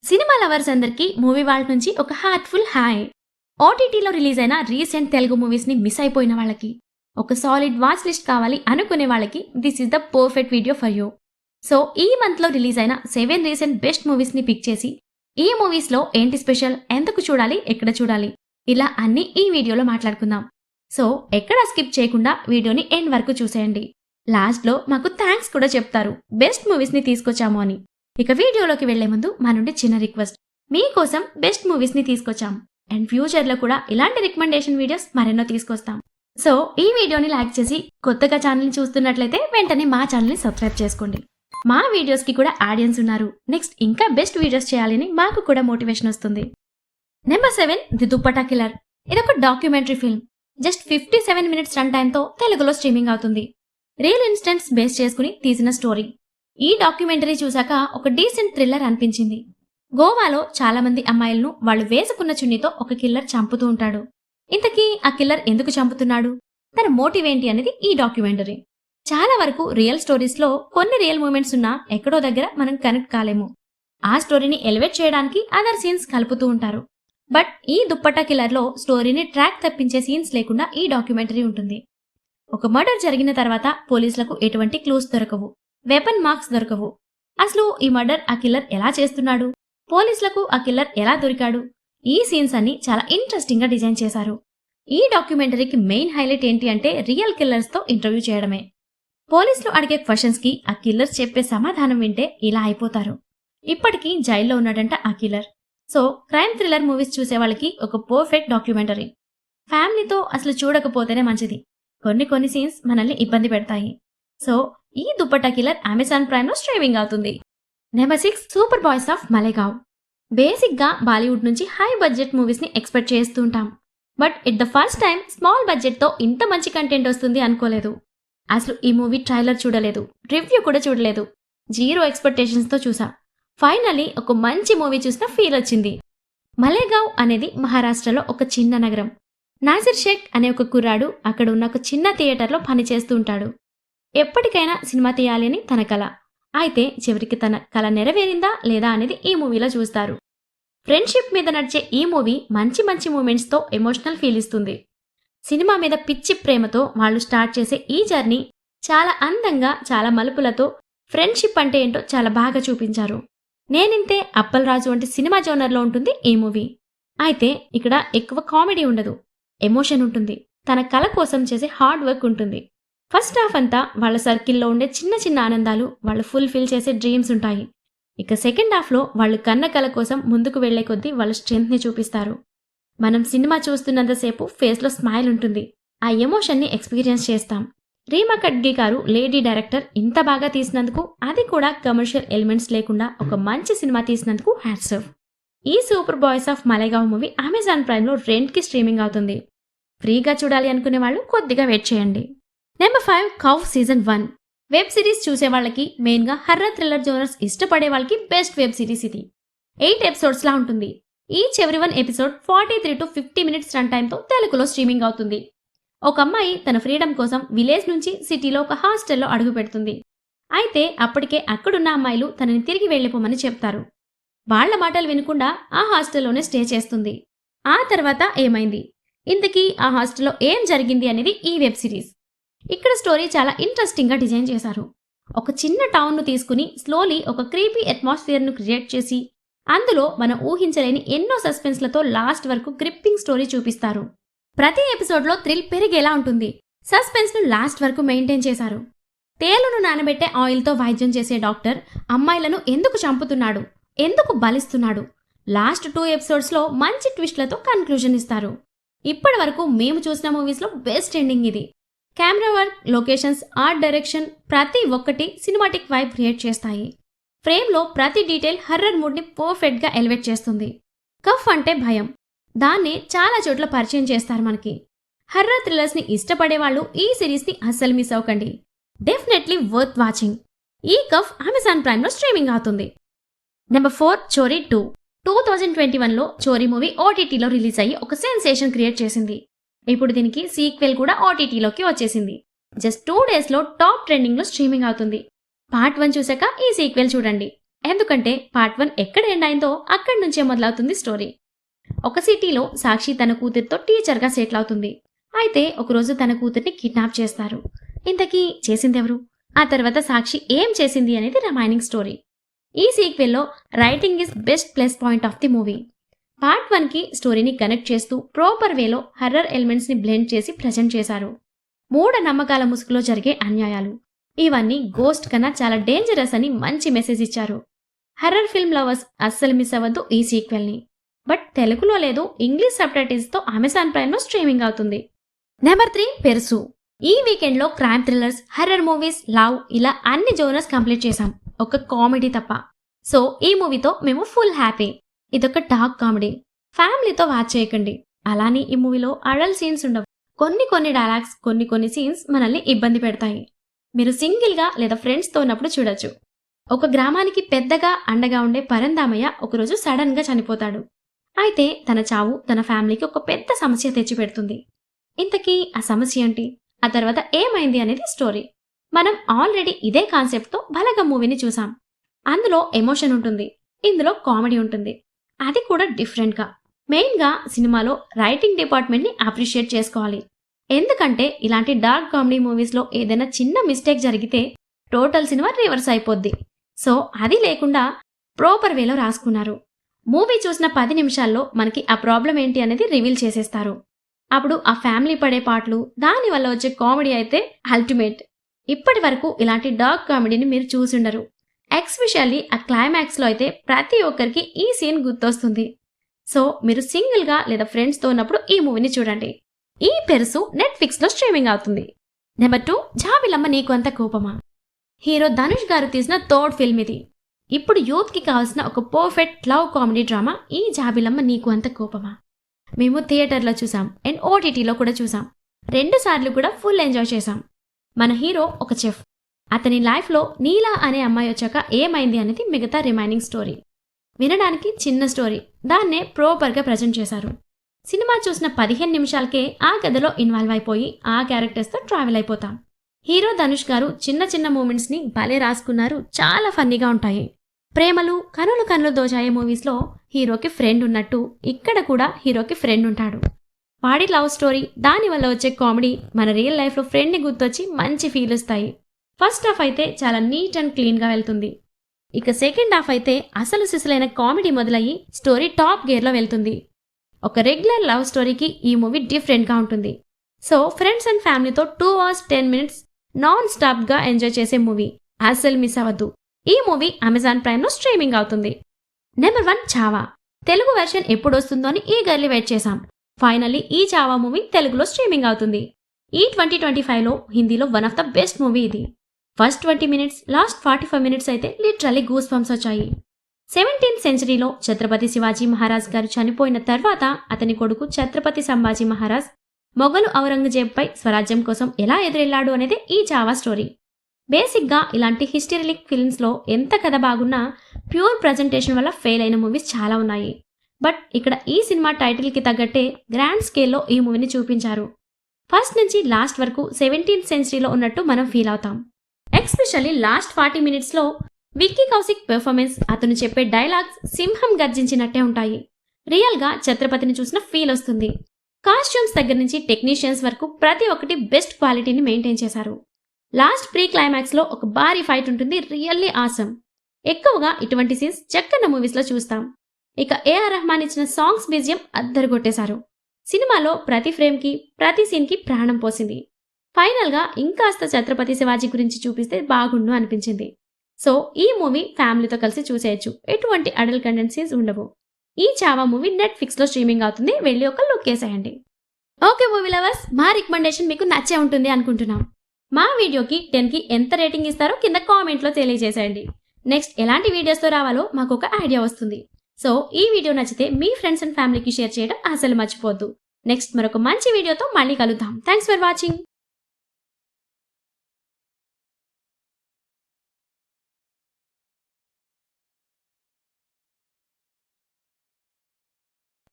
Cinema lovers అందరికీ movie వాళ్ళ నుంచి ఒక హార్ట్ఫుల్ హాయ్. ఓటీటీలో రిలీజ్ అయిన రీసెంట్ తెలుగు మూవీస్ ని మిస్ అయిపోయిన వాళ్ళకి, ఒక సాలిడ్ వాచ్ లిస్ట్ కావాలి అనుకునే వాళ్ళకి this is the perfect video for you. So ఈ మంత్ లో రిలీజ్ అయిన 7 రీసెంట్ బెస్ట్ మూవీస్ ని పిక్ చేసి, ఈ మూవీస్ లో ఏంటి స్పెషల్, ఎందుకు చూడాలి, ఎక్కడ చూడాలి, ఇలా అన్ని ఈ వీడియోలో మాట్లాడుకుందాం. సో ఎక్కడా స్కిప్ చేయకుండా వీడియోని ఎండ్ వరకు చూసేయండి. లాస్ట్ లో మాకు థ్యాంక్స్ కూడా చెప్తారు బెస్ట్ మూవీస్ ని తీసుకొచ్చాము అని. ఇక వీడియోలోకి వెళ్లే ముందు మా నుండి చిన్న రిక్వెస్ట్, మీకోసం బెస్ట్ మూవీస్ ని తీసుకొచ్చాం అండ్ ఫ్యూచర్ లో కూడా ఇలాంటి రికమెండేషన్ వీడియోస్ మరెన్నో తీసుకొస్తాం. సో ఈ వీడియోని లైక్ చేసి కొత్తగా ఛానల్ ని చూస్తున్నట్లయితే వెంటనే మా ఛానల్ ని సబ్స్క్రైబ్ చేసుకోండి. మా వీడియోస్ కి కూడా ఆడియన్స్ ఉన్నారు, నెక్స్ట్ ఇంకా బెస్ట్ వీడియోస్ చేయాలని మాకు కూడా మోటివేషన్ వస్తుంది. Number 7 the dupatta killer. ఇదొక documentary film. Just 57 minutes run time తో తెలుగులో స్ట్రీమింగ్ అవుతుంది. రియల్ ఇన్సిడెంట్స్ బేస్ చేసుకుని తీసిన స్టోరీ. ఈ డాక్యుమెంటరీ చూశాక ఒక డీసెంట్ థ్రిల్లర్ అనిపించింది. గోవాలో చాలా మంది అమ్మాయిలను వాళ్ళు వేసుకున్న చున్నీతో ఒక కిల్లర్ చంపుతూ ఉంటాడు. ఇంతకీ ఆ కిల్లర్ ఎందుకు చంపుతున్నాడు, తన మోటివ్ ఏంటి అనేది ఈ డాక్యుమెంటరీ. చాలా వరకు రియల్ స్టోరీస్ లో కొన్ని రియల్ మూమెంట్స్ ఉన్నా ఎక్కడో దగ్గర మనం కనెక్ట్ కాలేము. ఆ స్టోరీని ఎలివేట్ చేయడానికి అదర్ సీన్స్ కలుపుతూ ఉంటారు. బట్ ఈ దుప్పట్టా కిల్లర్ లో స్టోరీని ట్రాక్ తప్పించే సీన్స్ లేకుండా ఈ డాక్యుమెంటరీ ఉంటుంది. ఒక మర్డర్ జరిగిన తర్వాత పోలీసులకు ఎటువంటి క్లూస్ దొరకవు, వెపన్ మార్క్స్ దొరకవు. అసలు ఈ మర్డర్ ఆ కిల్లర్ ఎలా చేస్తున్నాడు, పోలీసులకు ఆ కిల్లర్ ఎలా దొరికాడు, ఈ సీన్స్ అన్ని చాలా ఇంట్రెస్టింగ్ గా డిజైన్ చేశారు. ఈ డాక్యుమెంటరీకి మెయిన్ హైలైట్ ఏంటి అంటే రియల్ కిల్లర్స్ తో ఇంటర్వ్యూ చేయడమే. పోలీసులు అడిగే క్వశ్చన్స్ కి ఆ కిల్లర్స్ చెప్పే సమాధానం వింటే ఇలా అయిపోతారు. ఇప్పటికీ జైల్లో ఉన్నాడంట ఆ killer. So crime thriller movies చూసే వాళ్ళకి ఒక పర్ఫెక్ట్ డాక్యుమెంటరీ. ఫ్యామిలీతో అసలు చూడకపోతేనే మంచిది, కొన్ని సీన్స్ మనల్ని ఇబ్బంది పెడతాయి. సో ఈ దుప్పట్టా కిల్లర్ అమెజాన్ ప్రైమ్ లో స్ట్రీమింగ్ అవుతుంది. Number 6 super boys of Malegaon. Basic గా బాలీవుడ్ నుంచి హై బడ్జెట్ మూవీస్ ని ఎక్స్పెక్ట్ చేస్తూ ఉంటాం. But it the first time small budget తో ఇంత మంచి కంటెంట్ వస్తుంది అనుకోలేదు. అసలు ఈ మూవీ ట్రైలర్ చూడలేదు, రివ్యూ కూడా చూడలేదు, జీరో ఎక్స్పెక్టేషన్స్ తో చూసా. ఫైనలీ ఒక మంచి మూవీ చూసిన ఫీల్ వచ్చింది. మలేగావ్ అనేది మహారాష్ట్రలో ఒక చిన్న నగరం. నాసిర్ షేక్ అనే ఒక కుర్రాడు అక్కడ ఉన్న ఒక చిన్న థియేటర్లో పనిచేస్తూ ఉంటాడు. ఎప్పటికైనా సినిమా తీయాలి అని తన కల. అయితే చివరికి తన కల నెరవేరిందా లేదా అనేది ఈ మూవీలో చూస్తారు. ఫ్రెండ్షిప్ మీద నడిచే ఈ మూవీ మంచి మూమెంట్స్ తో ఎమోషనల్ ఫీల్ ఇస్తుంది. సినిమా మీద పిచ్చి ప్రేమతో వాళ్ళు స్టార్ట్ చేసే ఈ జర్నీ చాలా అందంగా, చాలా మలుపులతో ఫ్రెండ్షిప్ అంటే ఏంటో చాలా బాగా చూపించారు. నేనింతే, అప్పల్ రాజు వంటి సినిమా జోనర్లో ఉంటుంది ఈ మూవీ. అయితే ఇక్కడ ఎక్కువ కామెడీ ఉండదు, ఎమోషన్ ఉంటుంది. తన కల కోసం చేసే హార్డ్ వర్క్ ఉంటుంది. ఫస్ట్ హాఫ్ అంతా వాళ్ళ సర్కిల్లో ఉండే చిన్న ఆనందాలు, వాళ్ళు ఫుల్ఫిల్ చేసే డ్రీమ్స్ ఉంటాయి. ఇక సెకండ్ హాఫ్లో వాళ్ళు కన్న కల కోసం ముందుకు వెళ్లే కొద్దీ వాళ్ళ స్ట్రెంగ్త్ని చూపిస్తారు. మనం సినిమా చూస్తున్నంతసేపు ఫేస్లో స్మైల్ ఉంటుంది, ఆ ఎమోషన్ని ఎక్స్పీరియన్స్ చేస్తాం. రీమా కడ్గి గారు లేడీ డైరెక్టర్ ఇంత బాగా తీసినందుకు, అది కూడా కమర్షియల్ ఎలిమెంట్స్ లేకుండా ఒక మంచి సినిమా తీసినందుకు హ్యాట్స్ ఆఫ్. ఈ super boys of Malegaon movie Amazon ప్రైమ్లో రెంట్కి స్ట్రీమింగ్ అవుతుంది. ఫ్రీగా చూడాలి అనుకునే వాళ్ళు కొద్దిగా వెయిట్ చేయండి. నెంబర్ 5 కవ్ సీజన్ 1. వెబ్ సిరీస్ చూసే వాళ్ళకి, మెయిన్గా హర్రర్ థ్రిల్లర్ జోనర్స్ ఇష్టపడే వాళ్ళకి బెస్ట్ వెబ్ సిరీస్ ఇది. 8 ఎపిసోడ్స్ లా ఉంటుంది. Each every 1 episode 43 to 50 minutes run టైంతో తెలుగులో స్ట్రీమింగ్ అవుతుంది. ఒక అమ్మాయి తన ఫ్రీడమ్ కోసం విలేజ్ నుంచి సిటీలో ఒక హాస్టల్లో అడుగు పెడుతుంది. అయితే అప్పటికే అక్కడున్న అమ్మాయిలు తనని తిరిగి వెళ్ళిపోమని చెప్తారు. వాళ్ల మాటలు వినకుండా ఆ హాస్టల్లోనే స్టే చేస్తుంది. ఆ తర్వాత ఏమైంది, ఇంతకీ ఆ హాస్టల్లో ఏం జరిగింది అనేది ఈ వెబ్ సిరీస్. ఇక్కడ స్టోరీ చాలా ఇంట్రెస్టింగ్ గా డిజైన్ చేశారు. ఒక చిన్న టౌన్ ను తీసుకుని స్లోలీ ఒక క్రీపీ అట్మాస్ఫియర్ ను క్రియేట్ చేసి, అందులో మనం ఊహించలేని ఎన్నో సస్పెన్స్లతో లాస్ట్ వరకు గ్రిప్పింగ్ స్టోరీ చూపిస్తారు. ప్రతి ఎపిసోడ్లో థ్రిల్ పెరిగేలా ఉంటుంది. సస్పెన్స్ ను లాస్ట్ వరకు మెయింటైన్ చేశారు. తేలును నానబెట్టే ఆయిల్తో వైద్యం చేసే డాక్టర్ అమ్మాయిలను ఎందుకు చంపుతున్నాడు, ఎందుకు బలిస్తున్నాడు, లాస్ట్ 2 ఎపిసోడ్స్లో మంచి ట్విస్ట్లతో కన్క్లూజన్ ఇస్తారు. ఇప్పటి వరకు మేము చూసిన మూవీస్లో బెస్ట్ ఎండింగ్ ఇది. Camera work, locations, art direction ప్రతి ఒక్కటి సినిమాటిక్ వైబ్ క్రియేట్ చేస్తాయి. ఫ్రేమ్లో ప్రతి డీటెయిల్ హర్రర్ మూడ్ని పర్ఫెక్ట్గా ఎలివేట్ చేస్తుంది. కఫ్ అంటే భయం, దాన్ని చాలా చోట్ల పరిచయం చేస్తారు మనకి. హర్రర్ థ్రిల్లర్స్ని ఇష్టపడే వాళ్ళు ఈ సిరీస్ని అస్సలు మిస్ అవ్వకండి. Definitely worth watching. ఈ కఫ్ అమెజాన్ ప్రైమ్లో స్ట్రీమింగ్ అవుతుంది. నెంబర్ 4 చోరీ 2. 2021లో చోరీ మూవీ ఓటీటీలో రిలీజ్ అయ్యి ఒక సెన్సేషన్ క్రియేట్ చేసింది. ఇప్పుడు దీనికి సీక్వెల్ కూడా ఓటీటీలోకి వచ్చేసింది. జస్ట్ 2 డేస్లో టాప్ ట్రెండింగ్లో స్ట్రీమింగ్ అవుతుంది. పార్ట్ 1 చూసాక ఈ సీక్వెల్ చూడండి. ఎందుకంటే పార్ట్ 1 ఎక్కడ ఎండ్ అయిందో అక్కడి నుంచే మొదలవుతుంది స్టోరీ. ఒక సిటీలో సాక్షి తన కూతురితో టీచర్గా సెటిల్ అవుతుంది. అయితే ఒకరోజు తన కూతుర్ని కిడ్నాప్ చేస్తారు. ఇంతకీ చేసిందెవరు, ఆ తర్వాత సాక్షి ఏం చేసింది అనేది రిమైనింగ్ స్టోరీ. ఈ సీక్వెల్లో writing is best plus point of the movie. Part 1కి స్టోరీని కనెక్ట్ చేస్తూ ప్రాపర్ వేలో హర్రర్ ఎలిమెంట్స్ని బ్లెండ్ చేసి ప్రజెంట్ చేశారు. మూఢ నమ్మకాల ముసుగులో జరిగే అన్యాయాలు ఇవన్నీ గోస్ట్ కన్నా చాలా డేంజరస్ అని మంచి మెసేజ్ ఇచ్చారు. హర్రర్ ఫిల్మ్ లవర్స్ అస్సలు మిస్ అవ్వద్దు ఈ సీక్వెల్ని. బట్ తెలుగులో లేదు, ఇంగ్లీష్ సబ్‌టైటిల్స్తో అమెజాన్ ప్రైమ్లో స్ట్రీమింగ్ అవుతుంది. నెంబర్ 3 పెరుసు. ఈ వీకెండ్లో crime thrillers, horror movies, love ఇలా అన్ని జోనర్స్ కంప్లీట్ చేశాం, ఒక కామెడీ తప్ప. సో ఈ మూవీతో మేము ఫుల్ హ్యాపీ. ఇదొక డార్క్ కామెడీ, ఫ్యామిలీతో వాచ్ చేయకండి. అలానే ఈ మూవీలో అడల్ట్ సీన్స్ ఉండవు. కొన్ని డైలాగ్స్, కొన్ని సీన్స్ మనల్ని ఇబ్బంది పెడతాయి. మీరు సింగిల్గా లేదా ఫ్రెండ్స్తో ఉన్నప్పుడు చూడొచ్చు. ఒక గ్రామానికి పెద్దగా అండగా ఉండే పరందామయ్య ఒకరోజు సడన్గా చనిపోతాడు. అయితే తన చావు తన ఫ్యామిలీకి ఒక పెద్ద సమస్య తెచ్చిపెడుతుంది. ఇంతకీ ఆ సమస్య ఏంటి, ఆ తర్వాత ఏమైంది అనేది స్టోరీ. మనం ఆల్రెడీ ఇదే కాన్సెప్ట్తో బలగం మూవీని చూసాం. అందులో ఎమోషన్ ఉంటుంది, ఇందులో కామెడీ ఉంటుంది, అది కూడా డిఫరెంట్గా. మెయిన్గా సినిమాలో రైటింగ్ డిపార్ట్మెంట్ని అప్రిషియేట్ చేసుకోవాలి. ఎందుకంటే ఇలాంటి డార్క్ కామెడీ మూవీస్లో ఏదైనా చిన్న మిస్టేక్ జరిగితే టోటల్ సినిమా రివర్స్ అయిపోద్ది. సో అది లేకుండా ప్రాపర్ వేలో రాసుకున్నారు. మూవీ చూసిన 10 నిమిషాల్లో మనకి ఆ ప్రాబ్లం ఏంటి అనేది రివీల్ చేసేస్తారు. అప్పుడు ఆ ఫ్యామిలీ పడే పాటలు, దానివల్ల వచ్చే కామెడీ అయితే అల్టిమేట్. ఇప్పటి వరకు ఇలాంటి డార్క్ కామెడీని మీరు చూసుండరు. ఎక్స్పెషల్లీ ఆ క్లైమాక్స్లో అయితే ప్రతి ఒక్కరికి ఈ సీన్ గుర్తొస్తుంది. సో మీరు సింగిల్గా లేదా ఫ్రెండ్స్తో ఉన్నప్పుడు ఈ మూవీని చూడండి. ఈ పెరుసు నెట్ఫ్లిక్స్లో స్ట్రీమింగ్ అవుతుంది. నెంబర్ 2 జాబిలమ్మ నీకు అంత కోపమా. హీరో ధనుష్ గారు తీసిన థర్డ్ ఫిల్మ్ ఇది. ఇప్పుడు యూత్కి కావాల్సిన ఒక పర్ఫెక్ట్ లవ్ కామెడీ డ్రామా ఈ జాబిలమ్మ నీకు అంత కోపమా. మేము థియేటర్లో చూసాం అండ్ ఓటీటీలో కూడా చూసాం. 2 సార్లు కూడా ఫుల్ ఎంజాయ్ చేశాం. మన హీరో ఒక చెఫ్. అతని లైఫ్లో నీలా అనే అమ్మాయి వచ్చాక ఏమైంది అనేది మిగతా రిమైనింగ్ స్టోరీ. వినడానికి చిన్న స్టోరీ, దాన్నే ప్రాపర్గా ప్రజెంట్ చేశారు. సినిమా చూసిన 15 నిమిషాలకే ఆ కథలో ఇన్వాల్వ్ అయిపోయి ఆ క్యారెక్టర్స్తో ట్రావెల్ అయిపోతాం. హీరో ధనుష్ గారు చిన్న మూమెంట్స్ని భలే రాసుకున్నారు, చాలా ఫన్నీగా ఉంటాయి. ప్రేమలు కనులు దోచాయే మూవీస్లో హీరోకి ఫ్రెండ్ ఉన్నట్టు ఇక్కడ కూడా హీరోకి ఫ్రెండ్ ఉంటాడు. వాడి లవ్ స్టోరీ, దానివల్ల వచ్చే కామెడీ మన రియల్ లైఫ్లో ఫ్రెండ్ని గుర్తొచ్చి మంచి ఫీల్ వస్తాయి. ఫస్ట్ హాఫ్ అయితే చాలా నీట్ అండ్ క్లీన్గా వెళ్తుంది. ఇక సెకండ్ హాఫ్ అయితే అసలు సిసలైన కామెడీ మొదలయ్యి స్టోరీ టాప్ గేర్లో వెళ్తుంది. ఒక రెగ్యులర్ లవ్ స్టోరీకి ఈ మూవీ డిఫరెంట్గా ఉంటుంది. సో ఫ్రెండ్స్ అండ్ ఫ్యామిలీతో 2 hours 10 minutes నాన్ స్టాప్గా ఎంజాయ్ చేసే మూవీ, అస్సలు మిస్ అవ్వద్దు. ఈ మూవీ అమెజాన్ ప్రైమ్లో స్ట్రీమింగ్ అవుతుంది. నెంబర్ 1 చావా. తెలుగు వెర్షన్ ఎప్పుడు వస్తుందో అని ఈగర్లీ వెయిట్ చేశాం. ఫైనల్లీ ఈ చావా మూవీ తెలుగులో స్ట్రీమింగ్ అవుతుంది. ఈ 2025లో హిందీలో one of the best movie ఇది. ఫస్ట్ 20 minutes, లాస్ట్ 45 minutes అయితే లిటరల్లీ గూస్ బంప్స్ వచ్చాయి. 17th సెంచరీలో ఛత్రపతి శివాజీ మహారాజ్ గారు చనిపోయిన తర్వాత అతని కొడుకు ఛత్రపతి సంభాజీ మహారాజ్ మొఘలు ఔరంగజేబ్పై స్వరాజ్యం కోసం ఎలా ఎదురెళ్లాడు అనేది ఈ చావా స్టోరీ. బేసిక్గా ఇలాంటి హిస్టరిలిక్ ఫిల్మ్స్లో ఎంత కథ బాగున్నా ప్యూర్ ప్రజెంటేషన్ వల్ల ఫెయిల్ అయిన మూవీస్ చాలా ఉన్నాయి. బట్ ఇక్కడ ఈ సినిమా టైటిల్కి తగ్గట్టే గ్రాండ్ స్కేల్లో ఈ మూవీని చూపించారు. ఫస్ట్ నుంచి లాస్ట్ వరకు 17th సెంచరీలో ఉన్నట్టు మనం ఫీల్ అవుతాం. ఎక్స్పెషల్లీ లాస్ట్ 40 minutesలో విక్కీ కౌశిక్ పెర్ఫార్మెన్స్, అతను చెప్పే డైలాగ్స్ సింహం గర్జించినట్టే ఉంటాయి. రియల్గా ఛత్రపతిని చూసిన ఫీల్ వస్తుంది. కాస్ట్యూమ్స్ దగ్గర నుంచి టెక్నీషియన్స్ వరకు ప్రతి ఒక్కటి బెస్ట్ క్వాలిటీని మెయింటైన్ చేశారు. లాస్ట్ ప్రీ క్లైమాక్స్లో ఒక భారీ ఫైట్ ఉంటుంది, రియల్లీ ఆసమ్. ఎక్కువగా ఇటువంటి సీన్స్ చక్కన్న మూవీస్లో చూస్తాం. ఇక ఏఆర్ రెహమాన్ ఇచ్చిన సాంగ్స్ బీజియం అద్దరుగొట్టేశారు. సినిమాలో ప్రతి ఫ్రేమ్కి ప్రతి సీన్కి ప్రాణం పోసింది. ఫైనల్గా ఇంకాస్త ఛత్రపతి శివాజీ గురించి చూపిస్తే బాగుండు అనిపించింది. సో ఈ మూవీ ఫ్యామిలీతో కలిసి చూసేయచ్చు, ఎటువంటి అడల్ట్ కంటెంట్ సీన్స్ ఉండవు. ఈ చావా మూవీ నెట్ఫ్లిక్స్లో స్ట్రీమింగ్ అవుతుంది, వెళ్ళి ఒక లుక్ వేసేయండి. ఓకే మూవీ లవర్స్, మా రికమెండేషన్ మీకు నచ్చే ఉంటుంది అనుకుంటున్నాం. మా వీడియోకి 10కి ఎంత రేటింగ్ ఇస్తారో కింద కామెంట్లో తెలియజేసేయండి. నెక్స్ట్ ఎలాంటి వీడియోస్తో రావాలో మాకు ఒక ఐడియా వస్తుంది. సో ఈ వీడియో నచ్చితే మీ ఫ్రెండ్స్ అండ్ ఫ్యామిలీకి షేర్ చేయడం అసలు మర్చిపోవద్దు. నెక్స్ట్ మరొక మంచి వీడియోతో మళ్ళీ కలుద్దాం. Thanks for watching.